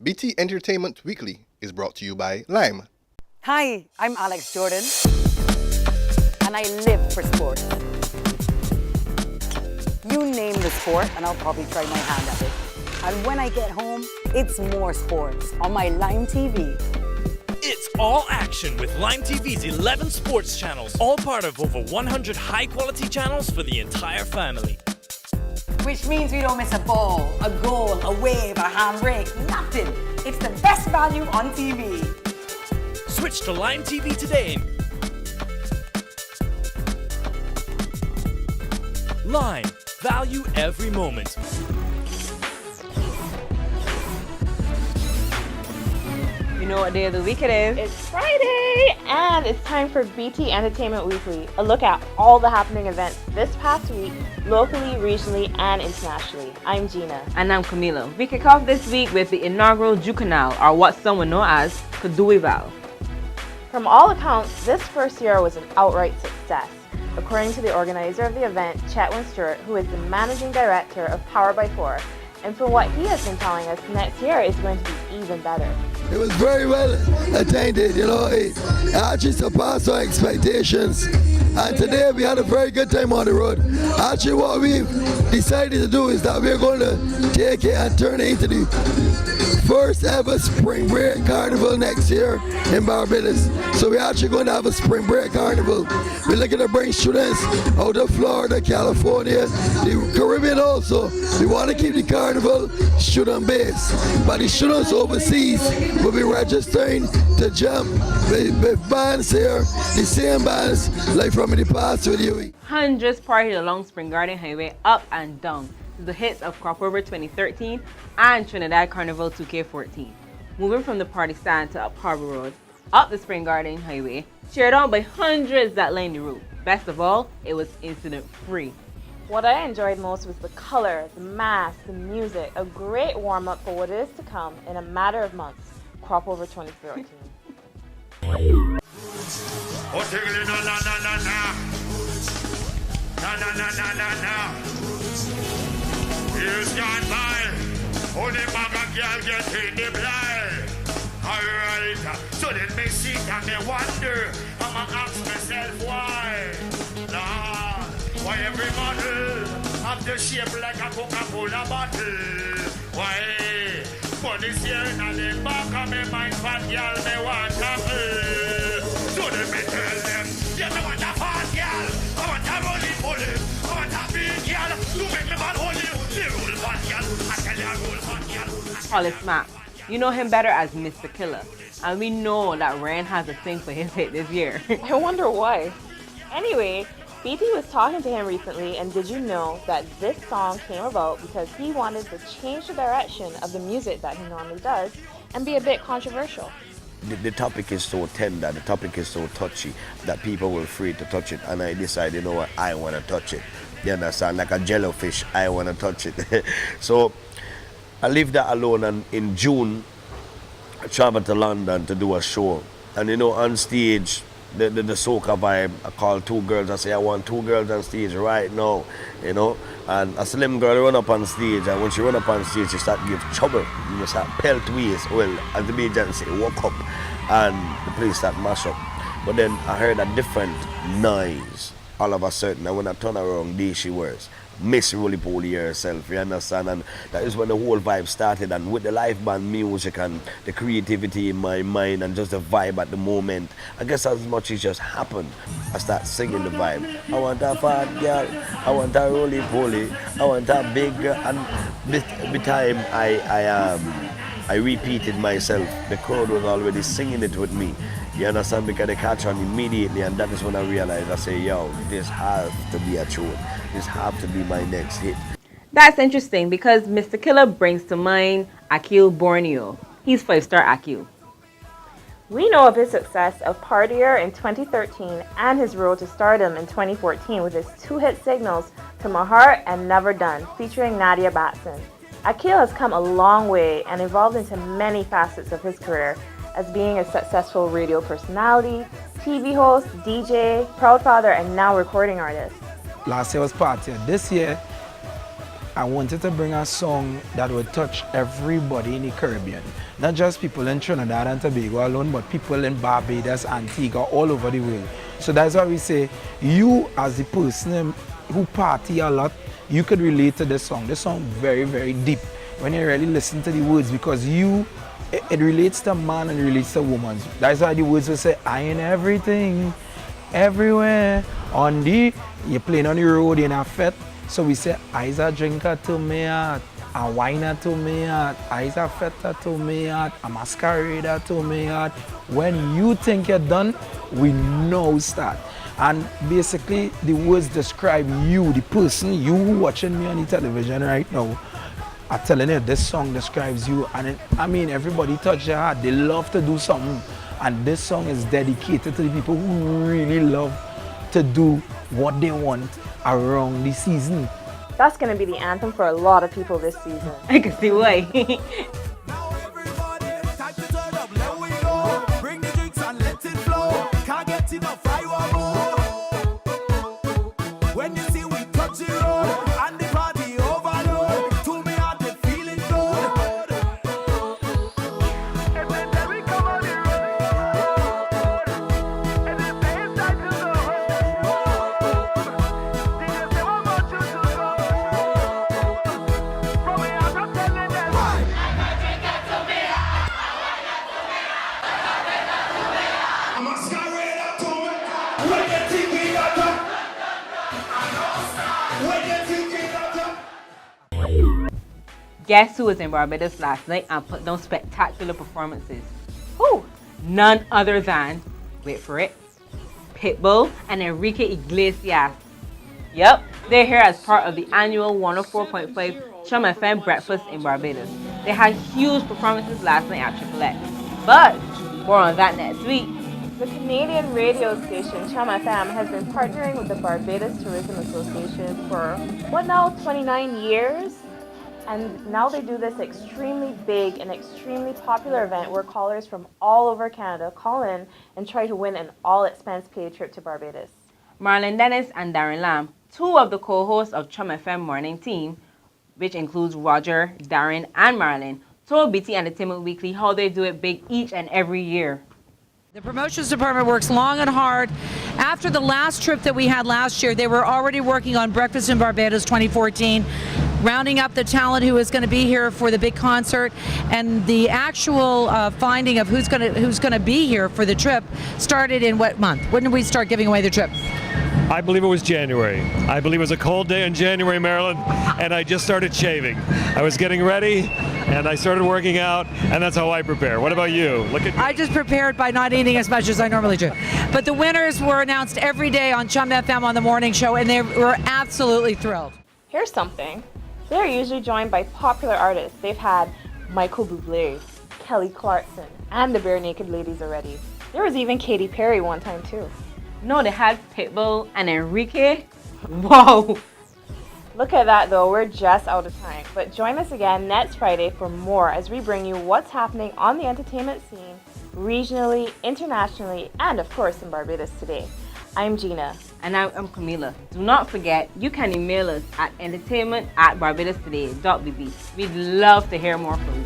BT Entertainment Weekly is brought to you by Lime. Hi, I'm Alex Jordan, and I live for sports. You name the sport, and I'll probably try my hand at it. And when I get home, it's more sports on my Lime TV. It's all action with Lime TV's 11 sports channels, all part of over 100 high-quality channels for the entire family. Which means we don't miss a ball, a goal, a wave, a handbrake, nothing. It's the best value on TV. Switch to Lime TV today. Lime, value every moment. You know what day of the week it is? It's Friday, and it's time for BT Entertainment Weekly, a look at all the happening events this past week, locally, regionally, and internationally. I'm Gina. And I'm Camila. We kick off this week with the inaugural Juvenile, or what some would know as Kaduival. From all accounts, this first year was an outright success. According to the organizer of the event, Chetwin Stewart, who is the managing director of Power by 4, and from what he has been telling us, next year is going to be even better. It was very well attended, it actually surpassed our expectations. And today we had a very good time on the road. Actually what we've decided to do is that we're going to take it and turn it into the first ever spring break carnival next year in Barbados. So we're actually going to have a spring break carnival. We're looking to bring students out of Florida, California, the Caribbean also. We want to keep the carnival student based, but the students overseas will be registering to jump with bands here, the same bands like from the past with you. Hundreds partied along Spring Garden Highway up and down to the hits of Crop Over 2013 and Trinidad Carnival 2K14. Moving from the party stand to up Harbor Road, up the Spring Garden Highway, cheered on by hundreds that lined the route. Best of all, it was incident free. What I enjoyed most was the color, the mass, the music, a great warm-up for what is to come in a matter of months. Crop Over 2013. Years gone by, only bag of girl get in the blind. Alright, so then me sit and me wonder, I'ma ask myself why. Nah, why every model have the shape like a Coca-Cola bottle? Why? But this year in the back of me mind, fat girl me want to so then me tell them, yeah, me want a fat girl, I want a rolling bullet, I want a big girl, to make me man holy. Hollis Mack. You know him better as Mr. Killer, and we know that Ren has a thing for his hit this year. I wonder why. Anyway, BT was talking to him recently, and did you know that this song came about because he wanted to change the direction of the music that he normally does and be a bit controversial. The topic is so tender, the topic is so touchy that people were free to touch it, and I decided, you know what, I want to touch it. You understand? Like a jellyfish, I want to touch it. So I leave that alone, and in June I traveled to London to do a show. And on stage, the soca vibe, I called two girls, I say I want two girls on stage right now, and a slim girl run up on stage, and when she run up on stage she start to give trouble, start pelt waist, well, as the agent say, walk up, and the place start mash up. But then I heard a different noise all of a sudden, and when I turn around, there she was, Miss Roly Poly herself, you understand? And that is when the whole vibe started, and with the live band music and the creativity in my mind and just the vibe at the moment, I guess as much as just happened, I start singing the vibe. I want a fat girl, I want a roly poly, I want a big girl. And the time I repeated myself, the crowd was already singing it with me. You understand? Because they catch on immediately, and that is when I realized, I say, yo, this has to be a tune. This has to be my next hit. That's interesting because Mr. Killer brings to mind Akil Borneo. He's 5-star Akil. We know of his success of Partier in 2013 and his road to stardom in 2014 with his two hit singles To My Heart and Never Done, featuring Nadia Batson. Akil has come a long way and evolved into many facets of his career, as being a successful radio personality, TV host, DJ, proud father, and now recording artist. Last year was Partier. This year, I wanted to bring a song that would touch everybody in the Caribbean. Not just people in Trinidad and Tobago alone, but people in Barbados, Antigua, all over the world. So that's why we say, you as the person who party a lot, you could relate to this song. This song very, very deep when you really listen to the words, because it relates to man and relates to woman. That's why the words will say, I ain't everything, everywhere, you're playing on the road in a fete. So we say, I's a drinker to me heart, a winer to me heart, I's a fetter to me heart, a masquerader to me heart. When you think you're done, we know start. And basically, the words describe you, the person, you watching me on the television right now. I'm telling you, this song describes you. And everybody touch their heart. They love to do something. And this song is dedicated to the people who really love to do what they want around the season. That's going to be the anthem for a lot of people this season. I can see why. Guess who was in Barbados last night and put down spectacular performances? Who? None other than, wait for it, Pitbull and Enrique Iglesias. Yep, they're here as part of the annual 104.5 Chum FM breakfast in Barbados. They had huge performances last night at Triple X. But more on that next week. The Canadian radio station Chum FM has been partnering with the Barbados Tourism Association for, 29 years? And now they do this extremely big and extremely popular event where callers from all over Canada call in and try to win an all-expense-paid trip to Barbados. Marlon Dennis and Darren Lamb, two of the co-hosts of Chum FM Morning Team, which includes Roger, Darren, and Marlon, told BT Entertainment Weekly how they do it big each and every year. The promotions department works long and hard. After the last trip that we had last year, they were already working on Breakfast in Barbados 2014, rounding up the talent who is going to be here for the big concert, and the actual finding of who's going to be here for the trip started in what month? When did we start giving away the trip? I believe it was January. I believe it was a cold day in January, Maryland, and I just started shaving. I was getting ready, and I started working out, and that's how I prepare. What about you? Look at me. I just prepared by not eating as much as I normally do. But the winners were announced every day on Chum FM on the morning show, and they were absolutely thrilled. Here's something. They're usually joined by popular artists. They've had Michael Bublé, Kelly Clarkson, and the Bare Naked Ladies already. There was even Katy Perry one time too. No, they had Pitbull and Enrique. Whoa! Look at that though, we're just out of time. But join us again next Friday for more as we bring you what's happening on the entertainment scene, regionally, internationally, and of course in Barbados today. I'm Gina. And I'm Camila. Do not forget, you can email us at entertainment@barbadostoday.bb. We'd love to hear more from you.